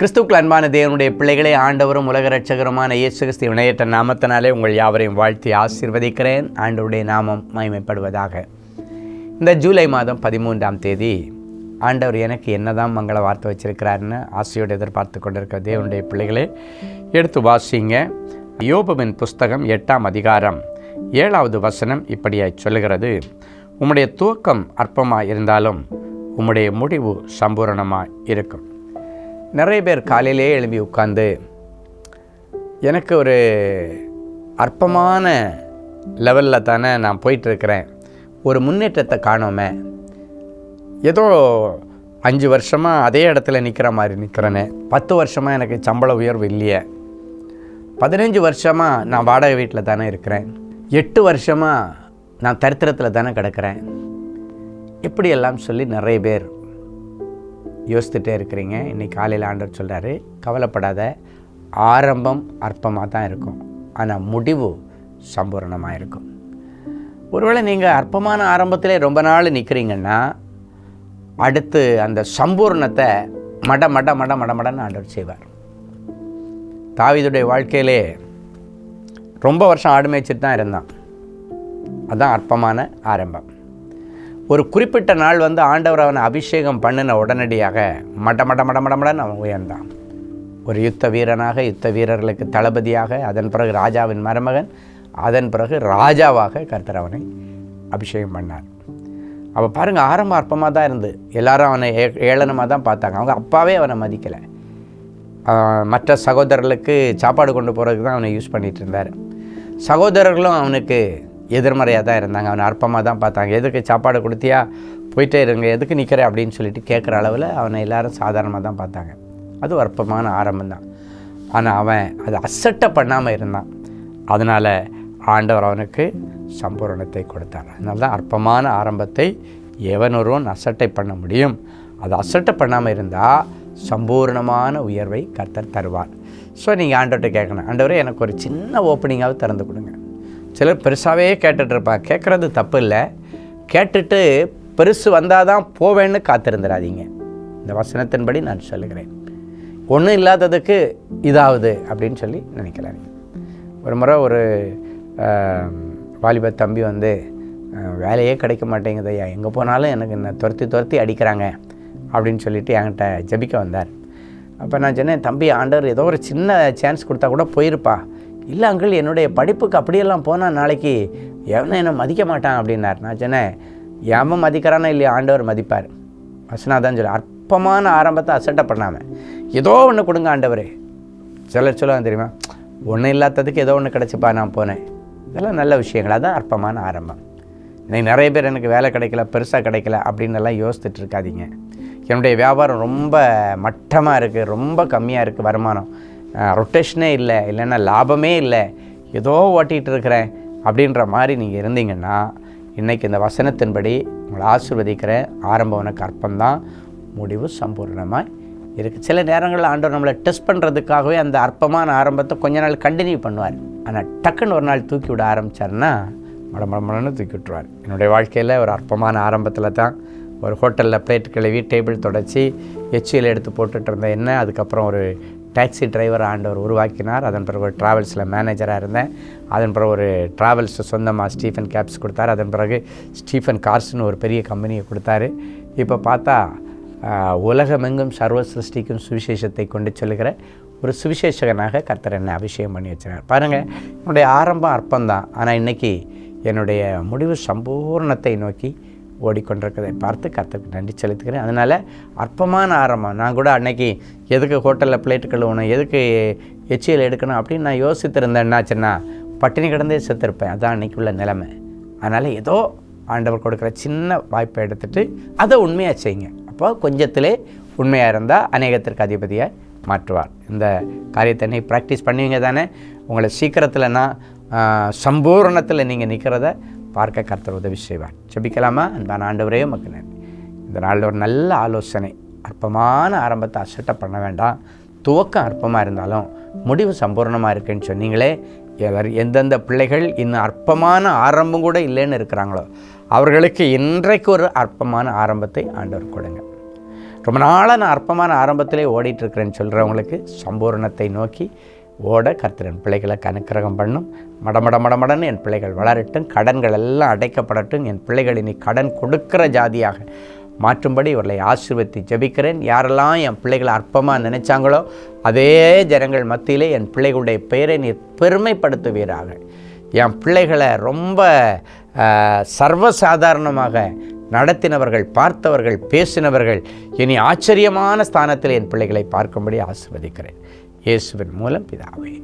கிறிஸ்துவுக்குள் அன்பான தேவனுடைய பிள்ளைகளே, ஆண்டவரும் உலக இரட்சகருமான இயேசு கிறிஸ்து இணையற்ற நாமத்தினாலே உங்கள் யாவரையும் வாழ்த்தி ஆசீர்வதிக்கிறேன். ஆண்டவருடைய நாமம் மகிமைப்படுவதாக. இந்த ஜூலை மாதம் 13ஆம் தேதி ஆண்டவர் எனக்கு என்னதான் மங்கள வார்த்தை வச்சிருக்கிறாருன்னு ஆசையோடு எதிர்பார்த்து கொண்டிருக்கிற தேவனுடைய பிள்ளைகளே, எடுத்து வாசிங்க. யோபுவின் புஸ்தகம் 8ஆம் அதிகாரம் 7வது வசனம் இப்படியாய் சொல்லுகிறது: உம்முடைய துவக்கம் அற்பமாக இருந்தாலும் உம்முடைய முடிவு சம்பூரணமாக இருக்கும். நிறைய பேர் காலையிலே எழும்பி உட்கார்ந்து எனக்கு ஒரு அற்பமான லெவலில் தானே நான் போயிட்டுருக்கிறேன், ஒரு முன்னேற்றத்தை காணோமே, ஏதோ 5 வருஷமாக அதே இடத்துல நிற்கிற மாதிரி நிற்கிறேனே, 10 வருஷமாக எனக்கு சம்பள உயர்வு இல்லையே, 15 வருஷமாக நான் வாடகை வீட்டில் தானே இருக்கிறேன், 8 வருஷமாக நான் தரித்திரத்தில் தானே கிடக்கிறேன், இப்படியெல்லாம் சொல்லி நிறைய பேர் யோசித்துட்டே இருக்கிறீங்க. இன்றைக்கி காலையில் ஆண்டவர் சொல்கிறாரு, கவலைப்படாத, ஆரம்பம் அற்பமாக தான் இருக்கும், ஆனால் முடிவு சம்பூரணமாக இருக்கும். ஒருவேளை நீங்கள் அற்பமான ஆரம்பத்திலே ரொம்ப நாள் நிற்கிறீங்கன்னா, அடுத்து அந்த சம்பூர்ணத்தை மடன்னு ஆண்டவர் செய்வார். தாவீதுடைய வாழ்க்கையிலே ரொம்ப வருஷம் ஆடு மேய்ச்சிட்டு தான் இருந்தான். அதுதான் அற்பமான ஆரம்பம். ஒரு குறிப்பிட்ட நாள் ஆண்டவர் அவனை அபிஷேகம் பண்ணின உடனடியாக மடன்னு அவன் உயர்ந்தான். ஒரு யுத்த வீரனாக, யுத்த வீரர்களுக்கு தளபதியாக, அதன் பிறகு ராஜாவின் மருமகன், அதன் பிறகு ராஜாவாக கர்த்தர் அவனை அபிஷேகம் பண்ணார். அப்போ பாருங்கள், ஆரம்பம் அற்பமாக தான் இருந்து எல்லாரும் அவனை ஏளனமாக தான் பார்த்தாங்க. அவங்க அப்பாவே அவனை மதிக்கலை. மற்ற சகோதரர்களுக்கு சாப்பாடு கொண்டு போகிறதுக்கு தான் அவனை யூஸ் பண்ணிகிட்டு இருந்தார். சகோதரர்களும் அவனுக்கு எதிர்மறையாக தான் இருந்தாங்க, அவனை அற்பமாக தான் பார்த்தாங்க. எதுக்கு சாப்பாடு கொடுத்தியா, போயிட்டே இருங்க, எதுக்கு நிற்கிற அப்படின்னு சொல்லிட்டு கேட்குற அளவில் அவனை எல்லாரும் சாதாரணமாக தான் பார்த்தாங்க. அது அற்பமான ஆரம்பம்தான். ஆனால் அவன் அதை அசட்டை பண்ணாமல் இருந்தான். அதனால் ஆண்டவர் அவனுக்கு சம்பூரணத்தை கொடுத்தார். அதனால தான் அற்பமான ஆரம்பத்தை எவனொருவன் அசட்டை பண்ண முடியும். அதை அசட்டை பண்ணாமல் இருந்தால் சம்பூர்ணமான உயர்வை கர்த்தர் தருவார். ஸோ நீங்கள் ஆண்டவர்கிட்ட கேட்கணும், ஆண்டவரே எனக்கு ஒரு சின்ன ஓப்பனிங்காவது திறந்து கொடுங்க. சிலர் பெருசாகவே கேட்டுட்ருப்பாங்க. கேட்குறது தப்பு இல்லை, கேட்டுட்டு பெருசு வந்தால் தான் போவேன்னு காத்திருந்துடாதீங்க. இந்த வசனத்தின்படி நான் சொல்லுகிறேன், ஒன்றும் இல்லாததுக்கு இதாவது அப்படின்னு சொல்லி நினைக்கலாம். ஒரு முறை ஒரு வாலிப தம்பி வேலையே கிடைக்க மாட்டேங்குது ஐயா, எங்கே போனாலும் எனக்கு என்ன துரத்தி அடிக்கிறாங்க அப்படின்னு சொல்லிட்டு என்கிட்ட ஜெபிக்க வந்தார். அப்போ நான் சொன்னேன், தம்பி, ஆண்டவர் ஏதோ ஒரு சின்ன சான்ஸ் கொடுத்தா கூட போயிருப்பா. இல்லை அங்கிள், என்னுடைய படிப்புக்கு அப்படியெல்லாம் போனால் நாளைக்கு எவனை என்ன மதிக்க மாட்டான் அப்படின்னார். நான் சொன்னேன், எவன் மதிக்கிறானா இல்லையா, ஆண்டவர் மதிப்பார். வசனாதான் சொல்லி அற்பமான ஆரம்பத்தை அசட்டை பண்ணாமல் ஏதோ ஒன்று கொடுங்க ஆண்டவரே. சிலர் சொல்லுவாங்க தெரியுமா, ஒன்றும் இல்லாததுக்கு ஏதோ ஒன்று கிடச்சிப்பா நான் போனேன். இதெல்லாம் நல்ல விஷயங்கள், அதுதான் அற்பமான ஆரம்பம். இன்னைக்கு நிறைய பேர் எனக்கு வேலை கிடைக்கல, பெருசாக கிடைக்கல அப்படின்னு எல்லாம் யோசித்துட்டு இருக்காதீங்க. என்னுடைய வியாபாரம் ரொம்ப மட்டமாக இருக்குது, ரொம்ப கம்மியாக இருக்குது வருமானம், ரொட்டேஷனே இல்லை, இல்லைன்னா லாபமே இல்லை, ஏதோ ஓட்டிகிட்டு இருக்கிறேன் அப்படின்ற மாதிரி நீங்கள் இருந்தீங்கன்னா, இன்றைக்கி இந்த வசனத்தின்படி உங்களை ஆசீர்வதிக்கிறேன். ஆரம்பம் உனக்கு அற்பம்தான், முடிவு சம்பூர்ணமாக இருக்குது. சில நேரங்களில் ஆண்டவர் நம்மளை டெஸ்ட் பண்ணுறதுக்காகவே அந்த அற்பமான ஆரம்பத்தை கொஞ்ச நாள் கண்டினியூ பண்ணுவார். ஆனால் டக்குன்னு ஒரு நாள் தூக்கி விட ஆரம்பித்தார்னா மடமடன்னு தூக்கி விட்டுருவார். என்னுடைய வாழ்க்கையில் ஒரு அற்பமான ஆரம்பத்தில் தான் ஒரு ஹோட்டலில் பிளேட் கழுவி டேபிள் தொடச்சி எச்சியில் எடுத்து போட்டுட்டு இருந்தேன். என்ன, அதுக்கப்புறம் ஒரு டாக்ஸி டிரைவர் ஆண்டவர் உருவாக்கினார். அதன் பிறகு ஒரு ட்ராவல்ஸில் மேனேஜராக இருந்தேன். அதன் பிறகு ஒரு ட்ராவல்ஸ் சொந்தமாக ஸ்டீஃபன் கேப்ஸ் கொடுத்தார். அதன் பிறகு ஸ்டீஃபன் கார்ஸ்னு ஒரு பெரிய கம்பெனியை கொடுத்தாரு. இப்போ பார்த்தா உலகமெங்கும் சர்வ சிருஷ்டிக்கும் சுவிசேஷத்தை கொண்டு செல்கிற ஒரு சுவிசேஷகனாக கர்த்தர் என்னை அபிஷேகம் பண்ணி வச்சுருக்கார். பாருங்கள், என்னுடைய ஆரம்பம் அற்பம்தான், ஆனால் இன்றைக்கி என்னுடைய முடிவு சம்பூர்ணத்தை நோக்கி ஓடிக்கொண்டிருக்கிறதை பார்த்து கர்த்தருக்கு நன்றி செலுத்துக்கிறேன். அதனால் அற்பமான ஆரம்பம், நான் கூட அன்னைக்கு எதுக்கு ஹோட்டலில் பிளேட்டு கழுவணும், எதுக்கு எச்சியில் எடுக்கணும் அப்படின்னு நான் யோசித்திருந்தேன்னாச்சுன்னா பட்டினி கிடந்தே செத்துருப்பேன். அதுதான் அன்றைக்கி உள்ள நிலைமை. அதனால் ஏதோ ஆண்டவர் கொடுக்குற சின்ன வாய்ப்பை எடுத்துகிட்டு அதை உண்மையாக செய்யுங்க. அப்போ கொஞ்சத்திலே உண்மையாக இருந்தால் அநேகத்திற்கு அதிபதியாக மாற்றுவார். இந்த காரியத்தை நீ ப்ராக்டிஸ் பண்ணுவீங்க தானே, உங்களை சீக்கிரத்தில் நான் சம்பூர்ணத்தில் நீங்கள் நிற்கிறத பார்க்க கர்த்தர் உதவி செய்வார். ஜெபிக்கலாமா? அன்பான ஆண்டவரே, உமக்கு நன்றி. இந்த நாளில் ஒரு நல்ல ஆலோசனை. அற்பமான ஆரம்பத்தை அசட்டை பண்ண வேண்டாம். துவக்கம் அற்பமாக இருந்தாலும் முடிவு சம்பூர்ணமாக இருக்குன்னு சொன்னீங்களே. எந்தெந்த பிள்ளைகள் இன்னும் அற்பமான ஆரம்பம் கூட இல்லைன்னு இருக்கிறாங்களோ அவர்களுக்கு இன்றைக்கு ஒரு அற்பமான ஆரம்பத்தை ஆண்டவர் கொடுங்க. ரொம்ப நாளாக நான் அற்பமான ஆரம்பத்திலே ஓடிட்டுருக்கிறேன்னு சொல்கிறவங்களுக்கு சம்பூரணத்தை நோக்கி ஓட கர்த்தர் என் பிள்ளைகளை அனுக்கிரகம் பண்ணும். மடமடன்னு என் பிள்ளைகள் வளரட்டும், கடன்கள் எல்லாம் அடைக்கப்படட்டும், என் பிள்ளைகள் இனி கடன் கொடுக்கிற ஜாதியாக மாற்றும்படி இவர்களை ஆசீர்வதித்து ஜெபிக்கிறேன். யாரெல்லாம் என் பிள்ளைகளை அற்பமாக நினைச்சாங்களோ அதே ஜனங்கள் மத்தியிலே என் பிள்ளைகளுடைய பெயரை நீர் பெருமைப்படுத்துவீராக. என் பிள்ளைகளை ரொம்ப சர்வசாதாரணமாக நடத்தினவர்கள், பார்த்தவர்கள், பேசினவர்கள் இனி ஆச்சரியமான ஸ்தானத்தில் என் பிள்ளைகளை பார்க்கும்படி ஆசீர்வதிக்கிறேன். இயேசுவின் மூலம் பிதாவே.